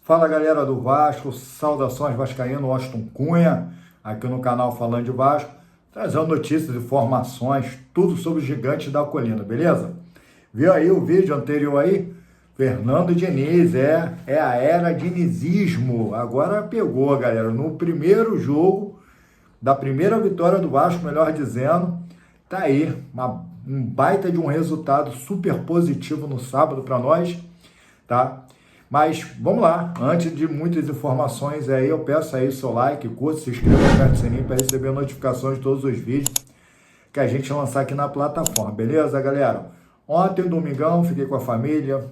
Fala galera do Vasco, saudações vascaíno, Washington Cunha, aqui no canal Falando de Vasco, trazendo notícias, informações, tudo sobre os gigantes da colina, beleza? Viu aí o vídeo anterior aí? Fernando Diniz, é a era dinizismo, agora pegou galera, no primeiro jogo, da primeira vitória do Vasco, melhor dizendo, tá aí, um baita de um resultado super positivo no sábado para nós, tá? Mas vamos lá, antes de muitas informações aí, eu peço aí seu like, curta, se inscreva, aperte o sininho para receber notificações de todos os vídeos que a gente lançar aqui na plataforma, beleza, galera? Ontem, domingão, fiquei com a família,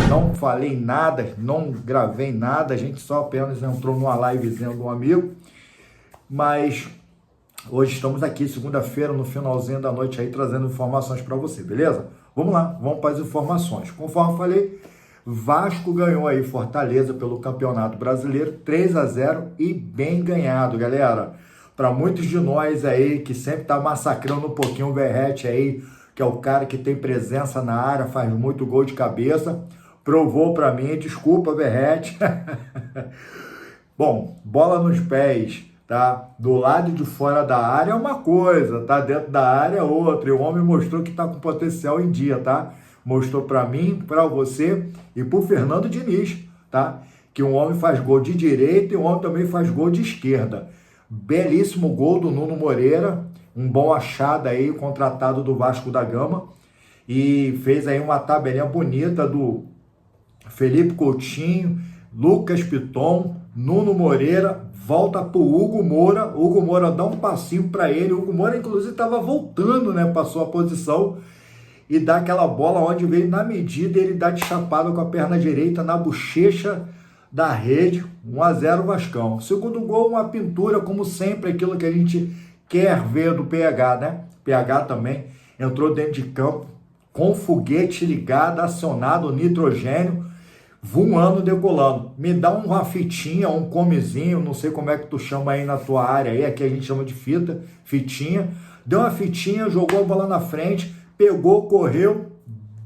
não falei nada, não gravei nada, a gente só apenas entrou numa livezinha de um amigo, mas hoje estamos aqui, segunda-feira, no finalzinho da noite aí, trazendo informações para você, beleza? Vamos lá, vamos para as informações. Conforme eu falei, Vasco ganhou aí Fortaleza pelo Campeonato Brasileiro 3-0 e bem ganhado, galera. Para muitos de nós aí que sempre tá massacrando um pouquinho o Verratti aí, que é o cara que tem presença na área, faz muito gol de cabeça, provou para mim, desculpa Verratti. Bom, bola nos pés, tá? Do lado de fora da área é uma coisa, tá? Dentro da área é outra. E o homem mostrou que tá com potencial em dia, tá? Mostrou para mim, para você e para o Fernando Diniz, tá? Que um homem faz gol de direita e um homem também faz gol de esquerda. Belíssimo gol do Nuno Moreira, um bom achado aí, contratado do Vasco da Gama. E fez aí uma tabelinha bonita do Felipe Coutinho, Lucas Piton, Nuno Moreira, volta pro Hugo Moura. Hugo Moura dá um passinho para ele. Hugo Moura, inclusive, estava voltando, né? Passou a posição. E dá aquela bola onde veio na medida, ele dá de chapada com a perna direita na bochecha da rede, 1-0 Vascão. Segundo gol, uma pintura, como sempre, aquilo que a gente quer ver do PH, né? PH também entrou dentro de campo com foguete ligado, acionado, nitrogênio, voando, decolando. Me dá uma fitinha, um comezinho, não sei como é que tu chama aí na tua área, aí aqui a gente chama de fitinha. Deu uma fitinha, jogou a bola na frente, pegou, correu,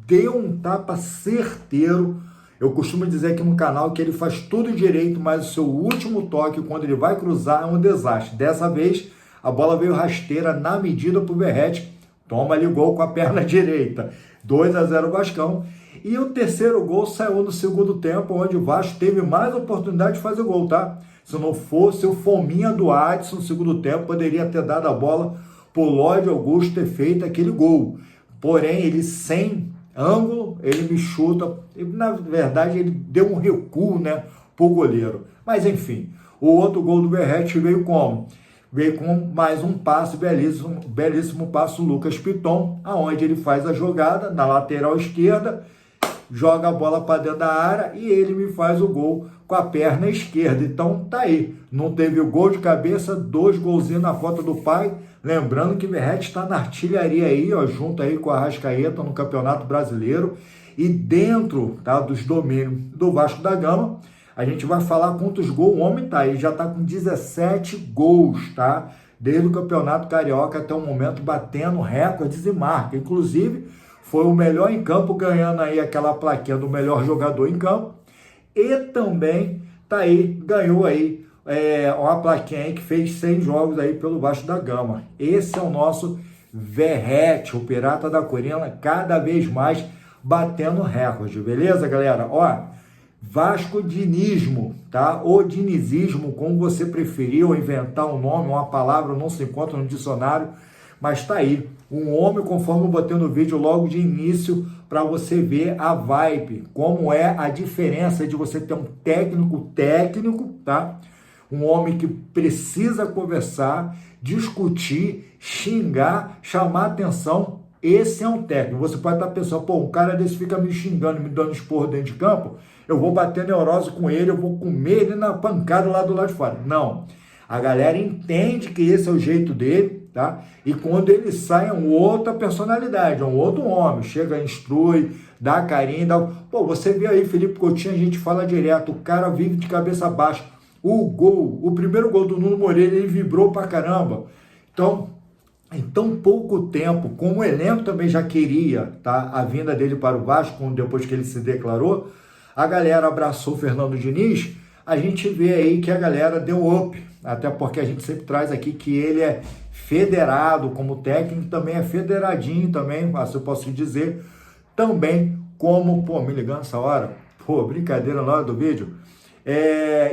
deu um tapa certeiro. Eu costumo dizer aqui no canal que ele faz tudo direito, mas o seu último toque, quando ele vai cruzar, é um desastre. Dessa vez, a bola veio rasteira na medida pro Verratti. Toma ali gol com a perna direita. 2-0 Vascão. E o terceiro gol saiu no segundo tempo, onde o Vasco teve mais oportunidade de fazer gol, tá? Se não fosse o fominha do Adson no segundo tempo, poderia ter dado a bola pro Lloyd Augusto ter feito aquele gol. Porém, ele sem ângulo, ele me chuta. Na verdade, ele deu um recuo, né, pro goleiro. Mas, enfim, o outro gol do Verratti veio como? Veio com mais um passe, belíssimo passe do Lucas Piton, aonde ele faz a jogada na lateral esquerda, joga a bola para dentro da área e ele me faz o gol com a perna esquerda. Então, tá aí. Não teve o gol de cabeça, 2 golzinhos na conta do pai. Lembrando que o Verratti está na artilharia aí, ó, junto aí com a Arrascaeta no Campeonato Brasileiro. E dentro, tá, dos domínios do Vasco da Gama, a gente vai falar quantos gols o homem tá aí. Já está com 17 gols, tá? Desde o Campeonato Carioca até o momento, batendo recordes e marca. Inclusive, foi o melhor em campo, ganhando aí aquela plaquinha do melhor jogador em campo. E também tá aí, ganhou aí uma plaquinha aí que fez 100 jogos aí pelo Vasco da Gama. Esse é o nosso Verratti, o Pirata da Colina, cada vez mais batendo recorde, beleza, galera? Ó, Vasco Dinismo, tá? Ou dinizismo, como você preferir, ou inventar um nome, uma palavra, não se encontra no dicionário, mas tá aí. Um homem, conforme eu botei no vídeo logo de início, para você ver a vibe, como é a diferença de você ter um técnico, tá? Um homem que precisa conversar, discutir, xingar, chamar atenção. Esse é um técnico. Você pode estar pensando, pô, um cara desse fica me xingando, me dando esporro dentro de campo, eu vou bater neurose com ele, eu vou comer ele na pancada lá do lado de fora. Não. A galera entende que esse é o jeito dele, tá? E quando ele sai é uma outra personalidade, é um outro homem. Chega, instrui, dá carinho, dá... Pô, você vê aí, Felipe Coutinho, a gente fala direto, o cara vive de cabeça baixa. O primeiro gol do Nuno Moreira, ele vibrou pra caramba. Então, em tão pouco tempo, como o elenco também já queria, tá, a vinda dele para o Vasco, depois que ele se declarou, a galera abraçou o Fernando Diniz, a gente vê aí que a galera deu up, até porque a gente sempre traz aqui que ele é federado como técnico, também é federadinho também, se eu posso dizer, também como, pô, me ligando essa hora, pô, brincadeira na hora do vídeo,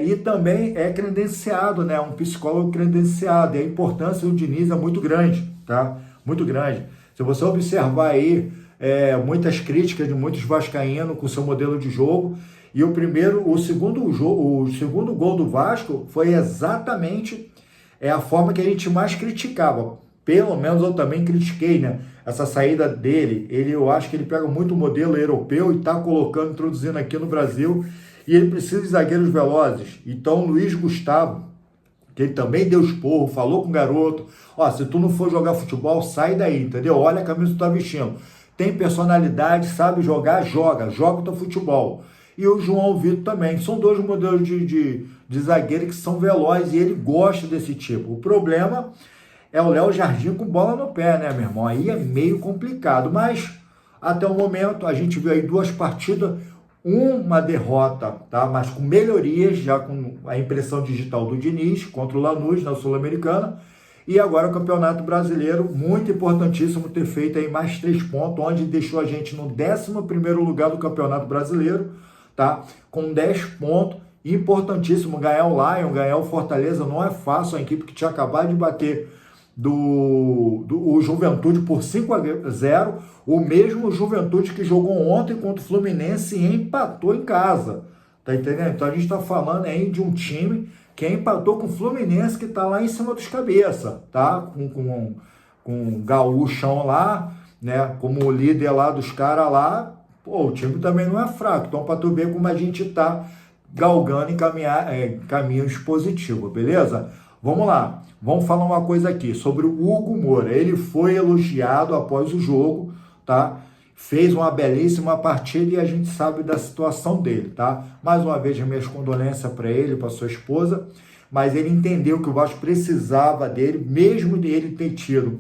e também é credenciado, né, um psicólogo credenciado, e a importância do Diniz é muito grande, tá? Muito grande. Se você observar aí, muitas críticas de muitos vascaínos com seu modelo de jogo, e o segundo gol do Vasco foi exatamente a forma que a gente mais criticava. Pelo menos eu também critiquei, né? Essa saída dele. Eu acho que ele pega muito o modelo europeu e está colocando, introduzindo aqui no Brasil. E ele precisa de zagueiros velozes. Então, Luiz Gustavo, que ele também deu esporro, falou com o garoto: ó, se tu não for jogar futebol, sai daí, entendeu? Olha a camisa que tu tá vestindo. Tem personalidade, sabe jogar, joga o teu futebol. E o João Vitor também. São dois modelos de zagueiro que são velozes e ele gosta desse tipo. O problema é o Léo Jardim com bola no pé, né, meu irmão? Aí é meio complicado, mas até o momento a gente viu aí 2 partidas, uma derrota, tá? Mas com melhorias, já com a impressão digital do Diniz contra o Lanús na Sul-Americana. E agora o Campeonato Brasileiro, muito importantíssimo ter feito aí mais 3 pontos, onde deixou a gente no 11º lugar do Campeonato Brasileiro, tá? Com 10 pontos, importantíssimo ganhar o Lion, ganhar o Fortaleza, não é fácil, a equipe que tinha acabado de bater o Juventude por 5-0, o mesmo Juventude que jogou ontem contra o Fluminense e empatou em casa, tá entendendo? Então a gente tá falando aí de um time que empatou com o Fluminense, que tá lá em cima dos cabeças, tá? Com o Gaúchão lá, né? Como líder lá dos caras lá, pô, o time também não é fraco, então para tu ver como a gente tá galgando em caminhos positivos, beleza? Vamos lá, vamos falar uma coisa aqui sobre o Hugo Moura. Ele foi elogiado após o jogo, tá? Fez uma belíssima partida e a gente sabe da situação dele, tá? Mais uma vez, minhas condolências para ele, para sua esposa, mas ele entendeu que o Vasco precisava dele, mesmo dele ter tido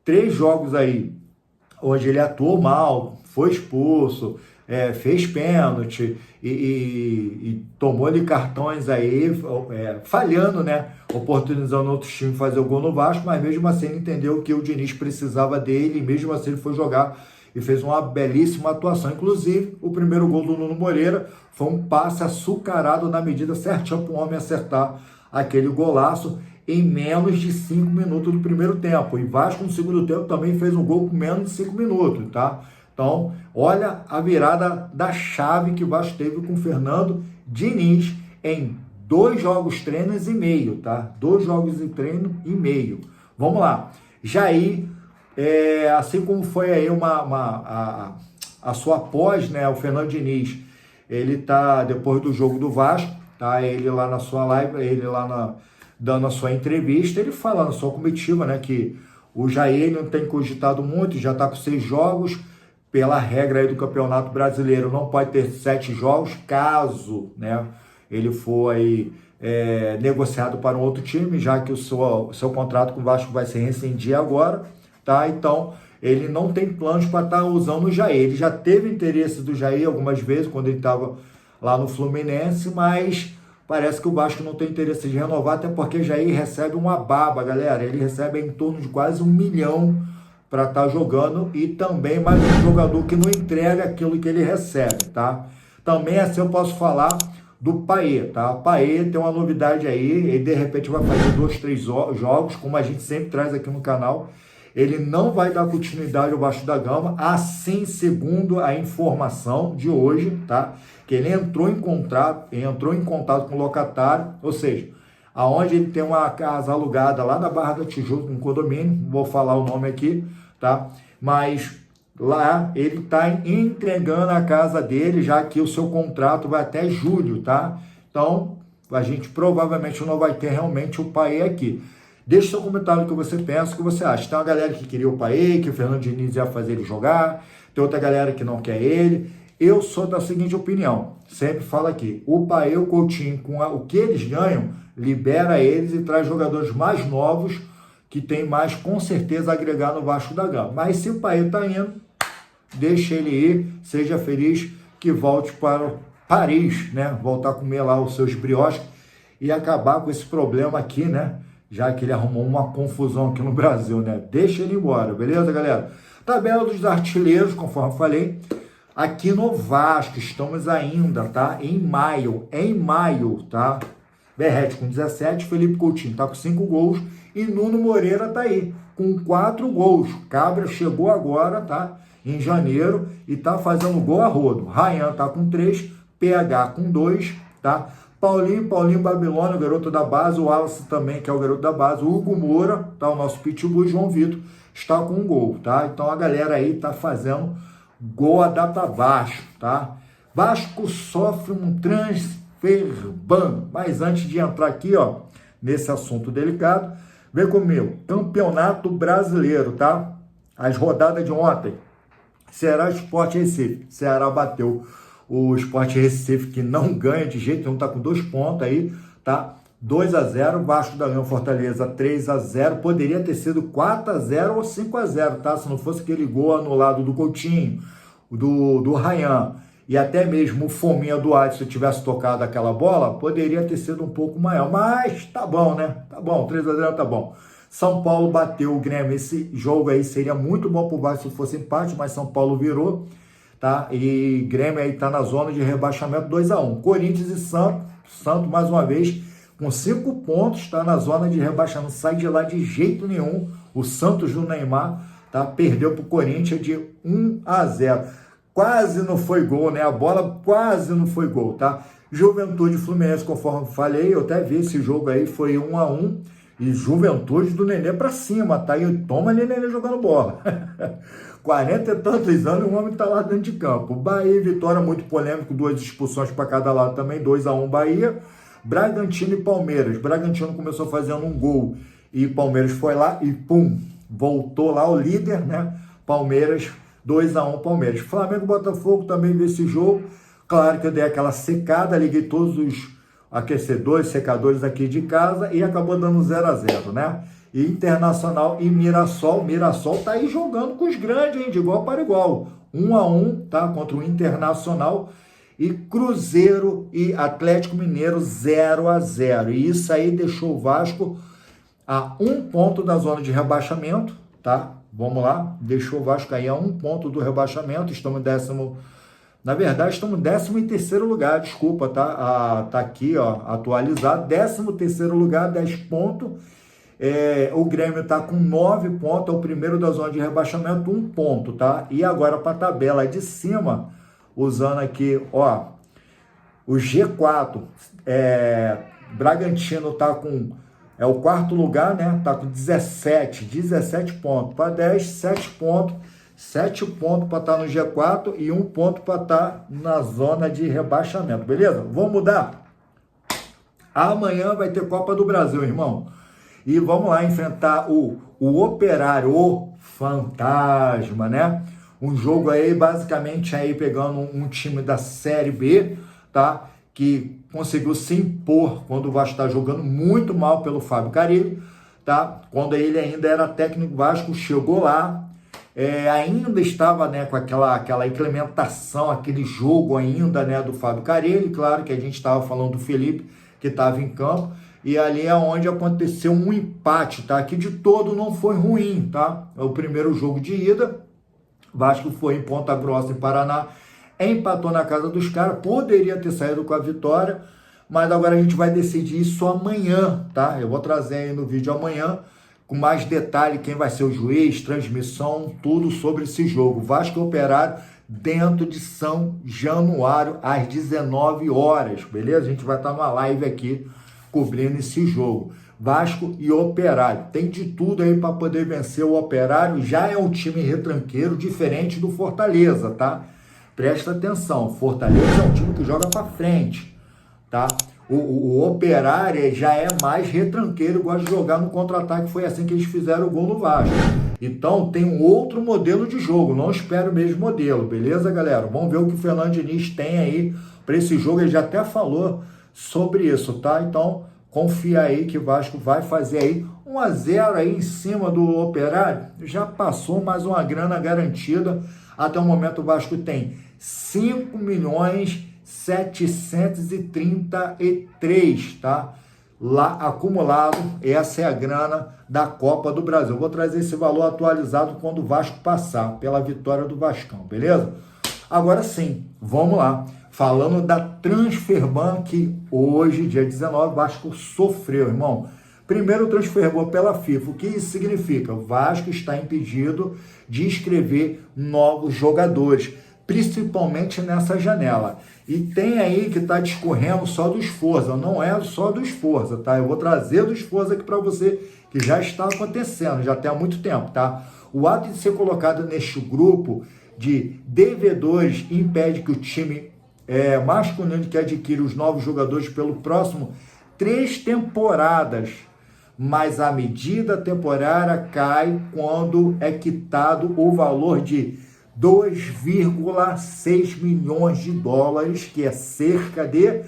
3 jogos aí, onde ele atuou mal, foi expulso, fez pênalti e tomou ali cartões aí, falhando, né? Oportunizando outros times fazer o gol no Vasco, mas mesmo assim ele entendeu que o Diniz precisava dele e mesmo assim ele foi jogar e fez uma belíssima atuação. Inclusive, o primeiro gol do Nuno Moreira foi um passe açucarado na medida certinha para o homem acertar aquele golaço em menos de 5 minutos do primeiro tempo. E Vasco no segundo tempo também fez um gol com menos de 5 minutos, tá? Então, olha a virada da chave que o Vasco teve com o Fernando Diniz em 2 jogos treinos e meio, tá? 2 jogos de treino e meio. Vamos lá. Jair, assim como foi aí a sua pós, né? O Fernando Diniz, ele tá, depois do jogo do Vasco, tá? Ele lá na sua live, ele lá dando a sua entrevista, ele fala na sua comitiva, né? Que o Jair não tem cogitado muito, já tá com 6 jogos, pela regra aí do Campeonato Brasileiro, não pode ter 7 jogos, caso, né, ele for aí, negociado para um outro time, já que o seu contrato com o Vasco vai se rescindir agora, tá? Então, ele não tem planos para estar usando o Jair. Ele já teve interesse do Jair algumas vezes, quando ele estava lá no Fluminense, mas parece que o Vasco não tem interesse de renovar, até porque Jair recebe uma baba, galera. Ele recebe em torno de quase 1 milhão para estar jogando e também mais um jogador que não entrega aquilo que ele recebe, tá? Também assim eu posso falar do Payet, tá? O Payet tem uma novidade aí, ele de repente vai fazer 2, 3 jogos, como a gente sempre traz aqui no canal. Ele não vai dar continuidade ao Vasco da Gama, assim segundo a informação de hoje, tá? Que ele entrou em contato com o locatário, ou seja, aonde ele tem uma casa alugada lá na Barra da Tijuca, um condomínio, não vou falar o nome aqui, tá? Mas lá ele está entregando a casa dele, já que o seu contrato vai até julho, tá? Então, a gente provavelmente não vai ter realmente o Payet aqui. Deixe seu comentário o que você pensa, o que você acha. Tem uma galera que queria o Payet, que o Fernando Diniz ia fazer ele jogar, tem outra galera que não quer ele. Eu sou da seguinte opinião, sempre falo aqui, o Payet, o Coutinho, com o que eles ganham, libera eles e traz jogadores mais novos, que tem mais, com certeza, a agregar no Vasco da Gama. Mas se o Payet está indo, deixa ele ir, seja feliz, que volte para Paris, né? Voltar a comer lá os seus brioches e acabar com esse problema aqui, né? Já que ele arrumou uma confusão aqui no Brasil, né? Deixa ele embora, beleza, galera? Tabela dos artilheiros, conforme eu falei, aqui no Vasco, estamos ainda, tá? Em maio, tá? Berrete com 17, Felipe Coutinho tá com 5 gols e Nuno Moreira tá aí com 4 gols. Cabra chegou agora, tá? Em janeiro e tá fazendo gol a rodo. Ryan tá com 3, PH com 2, tá? Paulinho Babilônia, o garoto da base, o Wallace também, que é o garoto da base, o Hugo Moura, tá? O nosso pitbull, João Vitor, está com 1 gol, tá? Então a galera aí tá fazendo gol a data baixo, tá? Vasco sofre um transfer ban, mas antes de entrar aqui, ó, nesse assunto delicado, vem comigo, Campeonato Brasileiro, tá? As rodadas de ontem, Ceará Sport Recife, Ceará bateu o Sport Recife, que não ganha de jeito nenhum, tá com 2 pontos aí, tá? 2-0, Vasco da Gama Fortaleza 3-0, poderia ter sido 4-0 ou 5-0, tá? Se não fosse aquele gol anulado do Coutinho, do Ryan, e até mesmo o Fominha do Adson tivesse tocado aquela bola, poderia ter sido um pouco maior, mas tá bom, né? Tá bom, 3-0 tá bom. São Paulo bateu o Grêmio, esse jogo aí seria muito bom pro Vasco se fosse empate, mas São Paulo virou, tá? E Grêmio aí tá na zona de rebaixamento 2-1. Corinthians e Santos mais uma vez, com 5 pontos, está na zona de rebaixamento, sai de lá de jeito nenhum. O Santos do Neymar, tá? Perdeu para o Corinthians de 1-0. Quase não foi gol, né? A bola quase não foi gol, tá? Juventude e Fluminense, conforme falei, eu até vi esse jogo aí, foi 1-1. E Juventude do Nenê para cima, tá? E toma ali Nenê jogando bola. 40 e tantos anos e o homem tá lá dentro de campo. Bahia e Vitória, muito polêmico, 2 expulsões para cada lado também, 2-1 Bahia. Bragantino e Palmeiras. Bragantino começou fazendo 1 gol e Palmeiras foi lá e pum, voltou lá o líder, né? Palmeiras, 2-1 Palmeiras. Flamengo e Botafogo também nesse jogo. Claro que eu dei aquela secada, liguei todos os aquecedores, secadores aqui de casa e acabou dando 0-0, né? E Internacional e Mirassol. Mirassol tá aí jogando com os grandes, hein? De igual para igual. 1-1, tá? Contra o Internacional. E Cruzeiro e Atlético Mineiro 0-0. E isso aí deixou o Vasco a 1 ponto da zona de rebaixamento, tá? Vamos lá. Deixou o Vasco aí a 1 ponto do rebaixamento. Estamos em décimo... Na verdade, estamos em 13º lugar, desculpa, tá? Tá aqui, ó, atualizado. 13º lugar, 10 pontos. O Grêmio tá com 9 pontos, é o primeiro da zona de rebaixamento, 1 ponto, tá? E agora para a tabela de cima, usando aqui, ó, o G4, Bragantino tá com, o 4º lugar, né? Tá com 17 pontos para 10, 7 pontos. 7 pontos para estar no G4 e 1 ponto para estar na zona de rebaixamento, beleza? Vamos mudar? Amanhã vai ter Copa do Brasil, irmão. E vamos lá enfrentar o Operário, o Fantasma, né? Um jogo aí, basicamente, aí pegando um time da Série B, tá? Que conseguiu se impor quando o Vasco está jogando muito mal pelo Fábio Carille, tá? Quando ele ainda era técnico Vasco, chegou lá, ainda estava, né, com aquela implementação, aquele jogo ainda, né, do Fábio Carille. Claro que a gente estava falando do Felipe, que estava em campo, e ali é onde aconteceu um empate, tá? Que de todo não foi ruim, tá? É o primeiro jogo de ida, Vasco foi em Ponta Grossa, em Paraná, empatou na casa dos caras, poderia ter saído com a vitória, mas agora a gente vai decidir isso amanhã, tá? Eu vou trazer aí no vídeo amanhã, com mais detalhe, quem vai ser o juiz, transmissão, tudo sobre esse jogo. Vasco e Operário dentro de São Januário, às 19 horas, beleza? A gente vai estar numa live aqui, cobrindo esse jogo. Vasco e Operário. Tem de tudo aí para poder vencer o Operário. Já é um time retranqueiro, diferente do Fortaleza, tá? Presta atenção, Fortaleza é um time que joga para frente, tá? O Operário já é mais retranqueiro, gosta de jogar no contra-ataque, foi assim que eles fizeram o gol no Vasco. Então tem um outro modelo de jogo, não espero o mesmo modelo, beleza, galera? Vamos ver o que o Fernando Diniz tem aí para esse jogo, ele já até falou sobre isso, tá? Então confia aí que o Vasco vai fazer aí 1-0 aí em cima do Operário, já passou mais uma grana garantida. Até o momento o Vasco tem 5.700.000 733, tá? Lá acumulado, essa é a grana da Copa do Brasil. Eu vou trazer esse valor atualizado quando o Vasco passar, pela vitória do Vascão, beleza? Agora sim, vamos lá. Falando da Transferban, que hoje, dia 19, o Vasco sofreu, irmão. Primeiro, transferbou pela FIFA. O que isso significa? O Vasco está impedido de inscrever novos jogadores, principalmente nessa janela. E tem aí que está discorrendo só do Esforza, não é só do Esforza, tá? Eu vou trazer do Esforza aqui para você, que já está acontecendo, já tem há muito tempo, tá? O ato de ser colocado neste grupo de devedores impede que o time masculino que adquire os novos jogadores pelo próximo 3 temporadas, mas a medida temporária cai quando é quitado o valor de 2,6 milhões de dólares, que é cerca de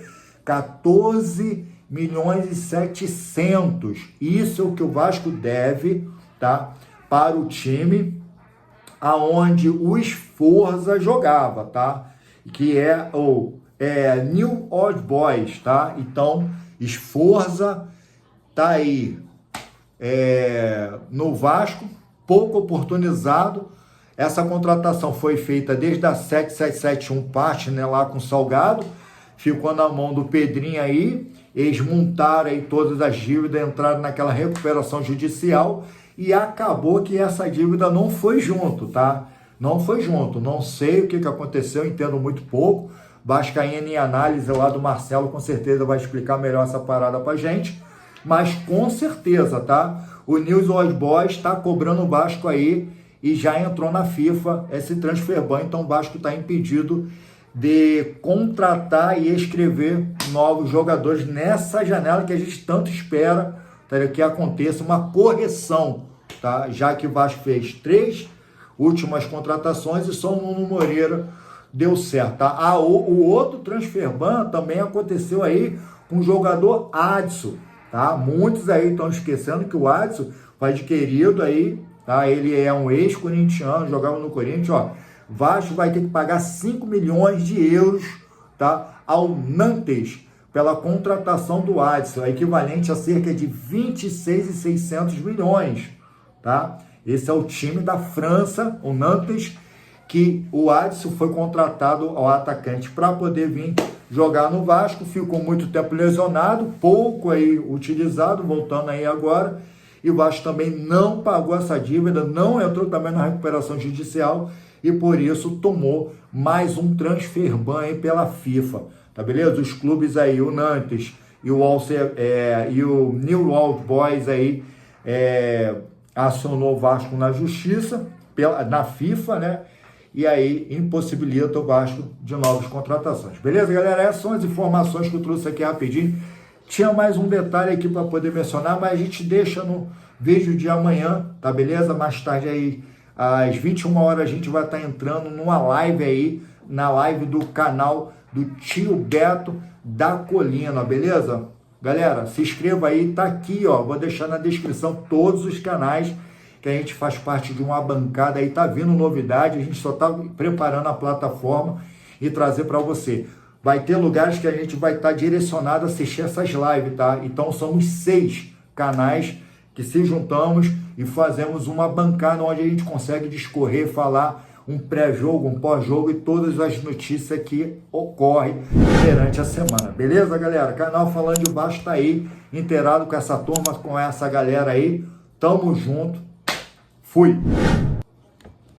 14 milhões e 700. Isso é o que o Vasco deve, tá, para o time aonde o Esforza jogava, tá? Que é o New Old Boys, tá? Então, Esforza tá aí no Vasco, pouco oportunizado. Essa contratação foi feita desde a 7771 Partner lá com o Salgado, ficou na mão do Pedrinho aí, eles montaram aí todas as dívidas, entraram naquela recuperação judicial e acabou que essa dívida não foi junto, tá? Não foi junto, não sei o que aconteceu, entendo muito pouco. Vascaína em análise lá do Marcelo, com certeza vai explicar melhor essa parada pra gente, mas com certeza, tá? O News Old Boys está cobrando o Vasco aí e já entrou na FIFA esse transferban, então o Vasco está impedido de contratar e escrever novos jogadores nessa janela que a gente tanto espera, tá, que aconteça uma correção, tá? Já que o Vasco fez 3 últimas contratações e só o Nuno Moreira deu certo, tá? O outro transferban também aconteceu aí com o jogador Adson, tá? Muitos aí estão esquecendo que o Adson foi adquirido aí, tá? Ele é um ex-corintiano, jogava no Corinthians, ó. Vasco vai ter que pagar 5 milhões de euros, tá, ao Nantes pela contratação do Adson, equivalente a cerca de 26.600 milhões, tá? Esse é o time da França, o Nantes, que o Adson foi contratado ao atacante para poder vir jogar no Vasco, ficou muito tempo lesionado, pouco aí utilizado, voltando aí agora, e o Vasco também não pagou essa dívida, não entrou também na recuperação judicial e por isso tomou mais um transferban aí pela FIFA, tá beleza? Os clubes aí, o Nantes e o New Old Boys aí acionou o Vasco na justiça, na FIFA, né? E aí impossibilita o Vasco de novas contratações. Beleza, galera? Essas são as informações que eu trouxe aqui rapidinho. Tinha mais um detalhe aqui para poder mencionar, mas a gente deixa no vídeo de amanhã, tá beleza? Mais tarde aí, às 21 horas, a gente vai estar entrando numa live aí, na live do canal do Tio Beto da Colina, beleza? Galera, se inscreva aí, tá aqui, ó, vou deixar na descrição todos os canais que a gente faz parte de uma bancada aí, tá vindo novidade, a gente só tá preparando a plataforma e trazer para você. Vai ter lugares que a gente vai estar direcionado a assistir essas lives, tá? Então somos 6 canais que se juntamos e fazemos uma bancada onde a gente consegue discorrer, falar um pré-jogo, um pós-jogo e todas as notícias que ocorrem durante a semana. Beleza, galera? Canal Falando de Vasco tá aí, inteirado com essa turma, com essa galera aí. Tamo junto. Fui!